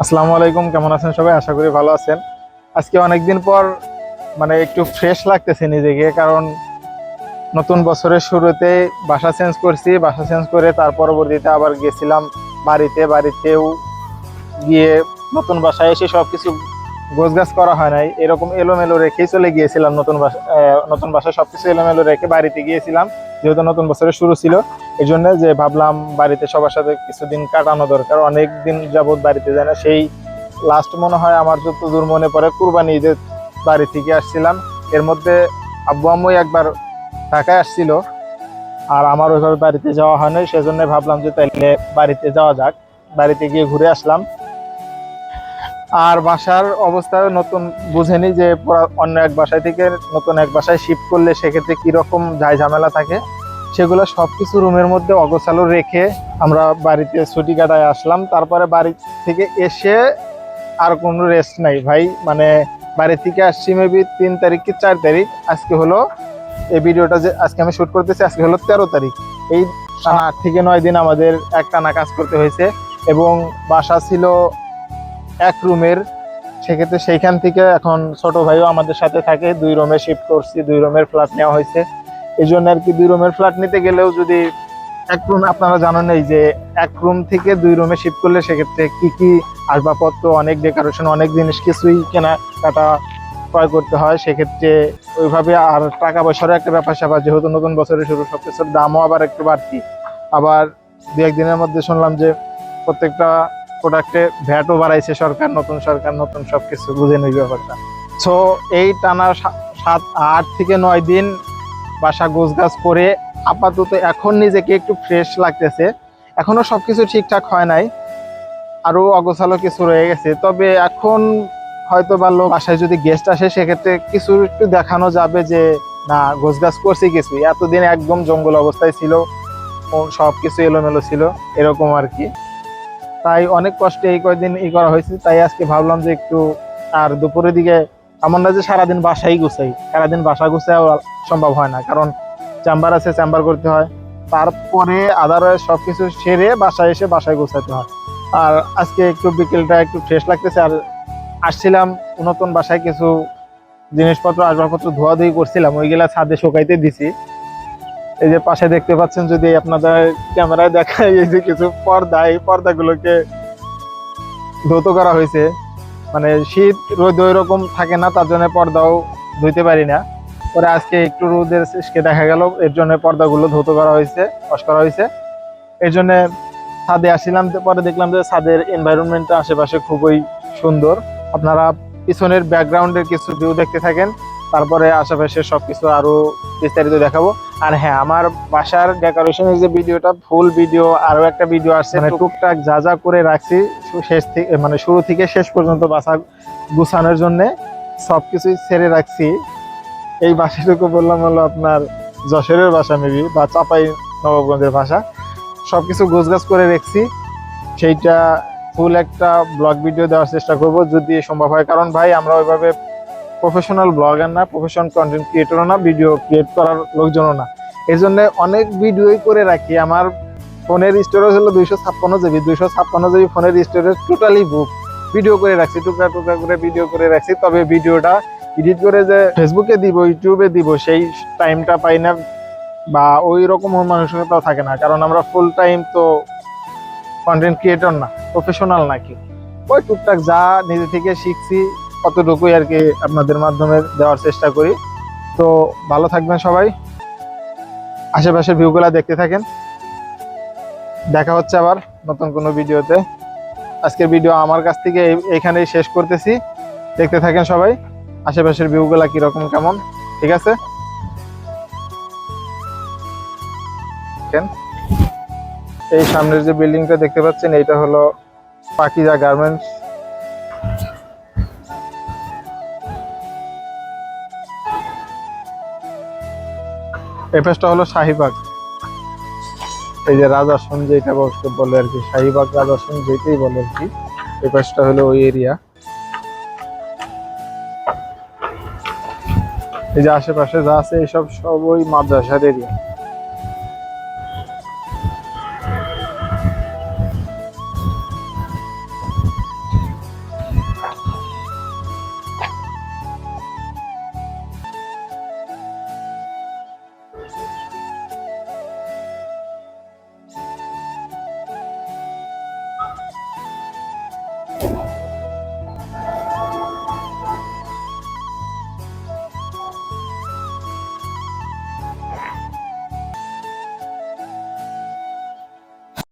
আসসালামু আলাইকুম, কেমন আছেন সবাই? আশা করি ভালো আছেন। আজকে অনেকদিন পর একটু ফ্রেশ লাগতেছে নিজেকে, কারণ নতুন বছরের শুরুতে বাসা চেঞ্জ করছি। বাসা চেঞ্জ করে তার পরবর্তীতে আবার গেছিলাম বাড়িতেও গিয়ে নতুন বাসায় এসে সবকিছু গোছগাছ করা হয় নাই, এরকম এলোমেলো রেখেই চলে গিয়েছিলাম। নতুন বাসায় সবকিছু এলোমেলো রেখে বাড়িতে গিয়েছিলাম, যেহেতু নতুন বছরের শুরু ছিল। এই জন্য যে ভাবলাম বাড়িতে সবার সাথে কিছুদিন কাটানো দরকার, অনেক দিন যাবৎ বাড়িতে যায় না। সেই লাস্ট মনে হয় আমার যতদূর মনে পড়ে কুরবানি ঈদের বাড়ি থেকে আসছিলাম। এর মধ্যে আব্বু আম্মু একবার ঢাকায় আসছিল, আর আমার ওইভাবে বাড়িতে যাওয়া হয়নি। সেজন্য ভাবলাম যে তাইলে বাড়িতে যাওয়া যাক। বাড়িতে গিয়ে ঘুরে আসলাম। আর বাসার অবস্থা নতুন বুঝেনি যে অন্য এক বাসায় থেকে নতুন এক বাসায় শিফট করলে সেক্ষেত্রে কিরকম ঝামেলা থাকে, সেগুলো সবকিছু রুমের মধ্যে অগোছালো রেখে আমরা বাড়িতে ছুটি কাটায় আসলাম। তারপরে বাড়ি থেকে এসে আর কোনো রেস্ট নাই ভাই। বাড়ি থেকে আসছি মেবি 3 তারিখ কি 4 তারিখ। আজকে হলো এই ভিডিওটা যে আজকে আমি শুট করতেছি, আজকে হলো 13 তারিখ। এই 8 থেকে 9 দিন আমাদের একটানা কাজ করতে হয়েছে, এবং বাসা ছিল এক রুমের। সেক্ষেত্রে সেইখান থেকে এখন ছোট ভাইও আমাদের সাথে থাকে, 2 রুমে শিফট করছি, 2 রুমের ফ্ল্যাট নেওয়া হয়েছে। এই জন্য আর কি 2 রুমের ফ্ল্যাট নিতে গেলেও যদি এক রুম, আপনারা জানেন এই যে এক রুম থেকে 2 রুমে শিফট করলে সেক্ষেত্রে কি কি আসবাবপত্র, অনেক ডেকোরেশন, অনেক জিনিস কিছুই কেনাকাটা ক্রয় করতে হয়। সেক্ষেত্রে ওইভাবে আর টাকা পয়সারও একটা ব্যাপার স্যাপার, যেহেতু নতুন বছরের শুরু, সবকিছুর দামও আবার একটু বাড়তি। আবার 2-1 দিনের মধ্যে শুনলাম যে প্রত্যেকটা প্রোডাক্টে ভ্যাটও বাড়াইছে সরকার, নতুন সরকার, নতুন সবকিছু বুঝে নিই ব্যাপারটা। সো এই টানা 8 থেকে 9 দিন বাসা গোছগাছ করে আপাতত এখন নিজেকে একটু ফ্রেশ লাগতেছে। এখনো সবকিছু ঠিকঠাক হয় নাই, আরো অগোছালো কিছু রয়ে গেছে। তবে এখন হয়তো বা লোক বাসায় যদি গেস্ট আসে সেক্ষেত্রে কিছু একটু দেখানো যাবে যে না, গোছগাছ করছি কিছু। এতদিন একদম জঙ্গল অবস্থায় ছিল, সবকিছু এলোমেলো ছিল, এরকম আর কি। তাই অনেক কষ্টে এই কয়েকদিন করা হয়েছে। তাই আজকে ভাবলাম যে একটু, আর দুপুরের দিকে এমন না যে সারাদিন বাসাই গুছাই, সারাদিন বাসা গুছাও সম্ভব হয় না, কারণ চেম্বার আছে, চেম্বার করতে হয়। তারপরে আদারওয়াইজ সবকিছু সেরে বাসায় এসে বাসায় গোছাতে হয়। আর আজকে একটু বিকেলটা একটু ফ্রেশ লাগতেছে। আর আসছিলাম নতুন বাসায়, কিছু জিনিসপত্র আসবাবপত্র ধোয়াধুয়ি করছিলাম, ওইগুলা ছাদে শুকাইতে দিছি। এই যে পাশে দেখতে পাচ্ছেন, যদি আপনাদের ক্যামেরায় দেখায়, এই যে কিছু পর্দা, এই পর্দাগুলোকে ধৌত করা হয়েছে। শীত রোদ ওই রকম থাকে না, তার জন্য পর্দাও ধুইতে পারি না। পরে আজকে একটু রোদের শেষকে দেখা গেল, এর জন্য পর্দাগুলো ধৌত করা হয়েছে, ওয়াশ করা হয়েছে। এর জন্য ছাদে আসছিলাম। পরে দেখলাম যে ছাদের এনভায়রনমেন্টটা আশেপাশে খুবই সুন্দর। আপনারা পিছনের ব্যাকগ্রাউন্ডের কিছু ভিউ দেখতে থাকেন, তারপরে আশেপাশে সবকিছু আরো বিস্তারিত দেখাবো। আর হ্যাঁ, আমার বাসার ডেকোরেশনের যে ভিডিওটা, ফুল ভিডিও আরো একটা ভিডিও আসছে, টুকটাক যা যা করে রাখছি শেষ থেকে, শুরু থেকে শেষ পর্যন্ত বাসা গুছানোর জন্য সবকিছুই ছেড়ে রাখছি। এই বাসাটুকু বললাম হলো আপনার যশোরের বাসা মেবি, বা চাপাই নবাবগঞ্জের বাসা। সবকিছু গোছগাছ করে রেখেছি, সেইটা ফুল একটা ব্লগ ভিডিও দেওয়ার চেষ্টা করব যদি সম্ভব হয়। কারণ ভাই, আমরা ওইভাবে প্রফেশনাল ব্লগার না, প্রফেশনাল কন্টেন্ট ক্রিয়েটরও না, ভিডিও ক্রিয়েট করার লোকজনও না। এই জন্য অনেক ভিডিওই করে রাখি। আমার ফোনের স্টোরেজ হলো 256 জিবি, 256 জিবি ফোনের স্টোরেজ, টোটালি বুক ভিডিও করে রাখছি, টুকরা টুকরা করে ভিডিও করে রাখছি। তবে ভিডিওটা এডিট করে যে ফেসবুকে দিব, ইউটিউবে দিব, সেই টাইমটা পাই না, বা ওই রকম মানসিকতাও থাকে না। কারণ আমরা ফুল টাইম তো কন্টেন্ট ক্রিয়েটর না, প্রফেশনাল নাকি। ওই টুকটাক যা নিজে থেকে শিখছি কতটুকুই আর কি আপনাদের মাধ্যমে দেওয়ার চেষ্টা করি। তো ভালো থাকবেন সবাই, আশেপাশের ভিউগুলা দেখতে থাকেন। দেখা হচ্ছে আবার নতুন কোনো ভিডিওতে। আজকের ভিডিও আমার কাছ থেকে এখানেই শেষ করতেছি। দেখতে থাকেন সবাই আশেপাশের ভিউগুলা কিরকম কেমন। ঠিক আছে, এই সামনের যে বিল্ডিংটা দেখতে পাচ্ছেন, এইটা হলো পাকিজা গার্মেন্টস। এই পাশটা হলো শাহীবাগ, এই যে রাজাসন যেটা বলে আর কি, শাহীবাগ রাজাসন যেটাই বলে আর কি। এই পাশটা হলো ওই এরিয়া। এই যে আশেপাশে যা আছে এইসব সব ওই মাদ্রাসার এরিয়া।